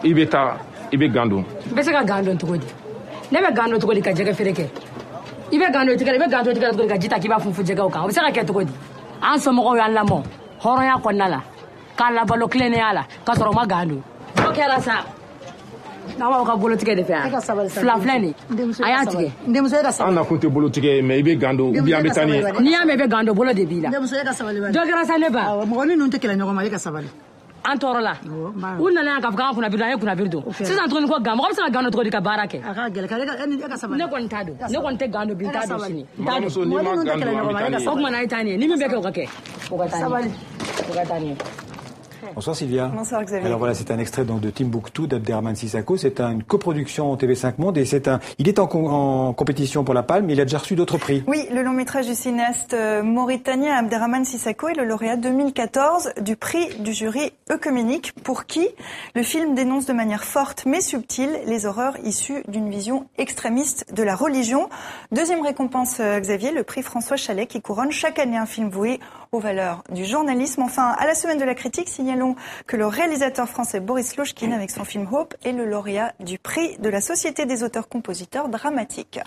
I bɛ taa I bɛ gan don. I bɛ se ka gan don cogo di? Ne bɛ gan don cogo di ka jɛgɛ feere kɛ? I bɛ gan don tigɛ, I bɛ gan don tigɛ cogo di ka ji ta k'i b'a funfun jɛgɛw kan? O bɛ se ka kɛ cogo di? An somɔgɔw y'an lamɔ hɔrɔnya kɔnɔna la k'a labalo tilennenya la k'a sɔrɔ u ma gan don. O kɛra sa. N'aw b'aw ka bolotigɛ de fɛ yan. Fila filɛ nin a y'a tigɛ. An nakun tɛ bolotigɛ ye mais I bɛ gan don ou bien an bɛ taa ni ye. N'i y'a mɛn I bɛ gan don bolo de b'i la. Denmuso e ka sabali bani. Dɔ kɛra sa ne ba. Mɔgɔ ni ninnu tɛ kɛlɛ ɲɔgɔn ma, e ka sabali. An tɔɔrɔla. U nana yan k'a fɔ k'an kunnabiri don, an ye kunnabiri don. Sisan tuguni ko gan, mɔgɔ bɛ se ka gan don cogo di ka baara kɛ? A ka gɛlɛn, e ka sabali. Ne kɔni t'a don. Ne kɔni tɛ gan don bi, n t'a don sini. Mɔgɔmuso n'i ma gan don an bɛ taa ni ye. O kumana a ye taa ni ye. Ni min bɛ kɛ o ka kɛ. O ka taa ni ye. Sabali. O ka taa ni ye. Bonsoir Sylvia. Bonsoir Xavier. Alors voilà, c'est un extrait donc de Timbuktu d'Abderrahmane Sissako. C'est une coproduction TV5 Monde et il est en compétition pour la Palme, mais il a déjà reçu d'autres prix. Oui, le long métrage du cinéaste mauritanien Abderrahmane Sissako est le lauréat 2014 du prix du jury œcuménique pour qui le film dénonce de manière forte mais subtile les horreurs issues d'une vision extrémiste de la religion. Deuxième récompense Xavier, le prix François Chalet qui couronne chaque année un film voué aux valeurs du journalisme. Enfin, à la semaine de la critique, signalons que le réalisateur français Boris Lochkin, avec son film Hope, est le lauréat du prix de la Société des auteurs-compositeurs dramatiques.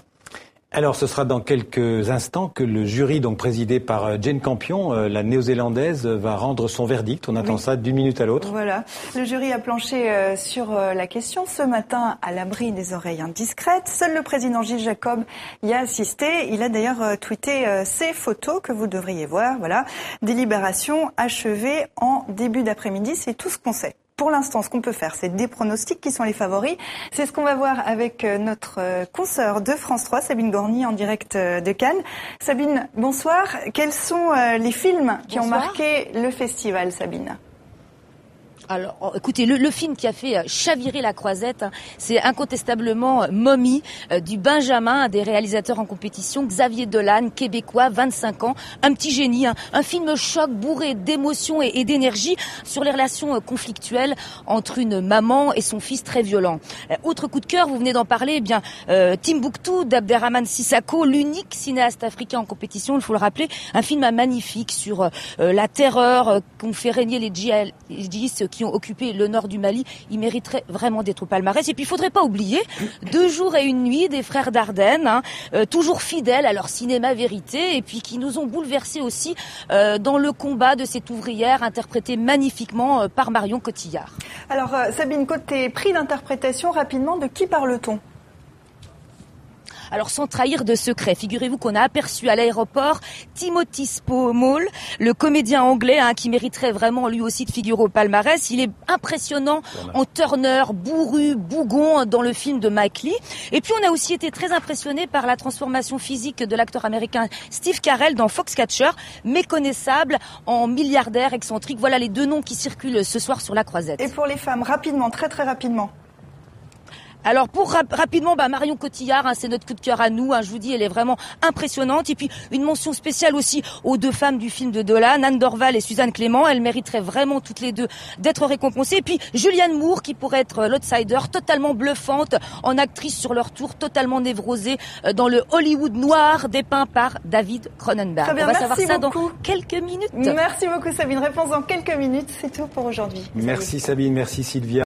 Alors, ce sera dans quelques instants que le jury, donc présidé par Jane Campion, la néo-zélandaise, va rendre son verdict. On attend ça d'une minute à l'autre. Voilà. Le jury a planché sur la question ce matin à l'abri des oreilles indiscrètes. Seul le président Gilles Jacob y a assisté. Il a d'ailleurs tweeté ces photos que vous devriez voir. Voilà. Délibération achevée en début d'après-midi. C'est tout ce qu'on sait. Pour l'instant, ce qu'on peut faire, c'est des pronostics qui sont les favoris. C'est ce qu'on va voir avec notre consoeur de France 3, Sabine Gorny, en direct de Cannes. Sabine, bonsoir. Quels sont les films qui ont marqué le festival, Sabine ? Alors, écoutez, le film qui a fait chavirer la Croisette, c'est incontestablement Mommy du Benjamin, un des réalisateurs en compétition, Xavier Dolan, québécois, 25 ans, un petit génie, un film choc bourré d'émotions et d'énergie sur les relations conflictuelles entre une maman et son fils très violent. Autre coup de cœur, vous venez d'en parler, eh bien Timbuktu d'Abderrahmane Sissako, l'unique cinéaste africain en compétition, il faut le rappeler, un film magnifique sur la terreur qu'ont fait régner les djihadistes qui ont occupé le nord du Mali. Il mériterait vraiment d'être au palmarès. Et puis, il faudrait pas oublier 2 jours et une nuit des frères Dardenne, toujours fidèles à leur cinéma vérité, et puis qui nous ont bouleversés aussi dans le combat de cette ouvrière interprétée magnifiquement par Marion Cotillard. Alors, Sabine, côté prix d'interprétation, rapidement, de qui parle-t-on ? Alors sans trahir de secret, figurez-vous qu'on a aperçu à l'aéroport Timothy Spall, le comédien anglais qui mériterait vraiment lui aussi de figurer au palmarès. Il est impressionnant en Turner, bourru, bougon dans le film de Mike Lee. Et puis on a aussi été très impressionné par la transformation physique de l'acteur américain Steve Carell dans Foxcatcher, méconnaissable en milliardaire excentrique. Voilà les 2 noms qui circulent ce soir sur la Croisette. Et pour les femmes, rapidement, très très rapidement. Alors pour rapidement, Marion Cotillard, c'est notre coup de cœur à nous. Je vous dis, elle est vraiment impressionnante. Et puis une mention spéciale aussi aux 2 femmes du film de Dolan, Anne Dorval et Suzanne Clément. Elles mériteraient vraiment toutes les 2 d'être récompensées. Et puis Julianne Moore, qui pourrait être l'outsider, totalement bluffante en actrice sur leur tour, totalement névrosée dans le Hollywood noir dépeint par David Cronenberg. Très bien, on va savoir ça beaucoup. dans quelques minutes. Merci beaucoup Sabine. Réponse dans quelques minutes. C'est tout pour aujourd'hui. Merci Sabine, merci Sylvia.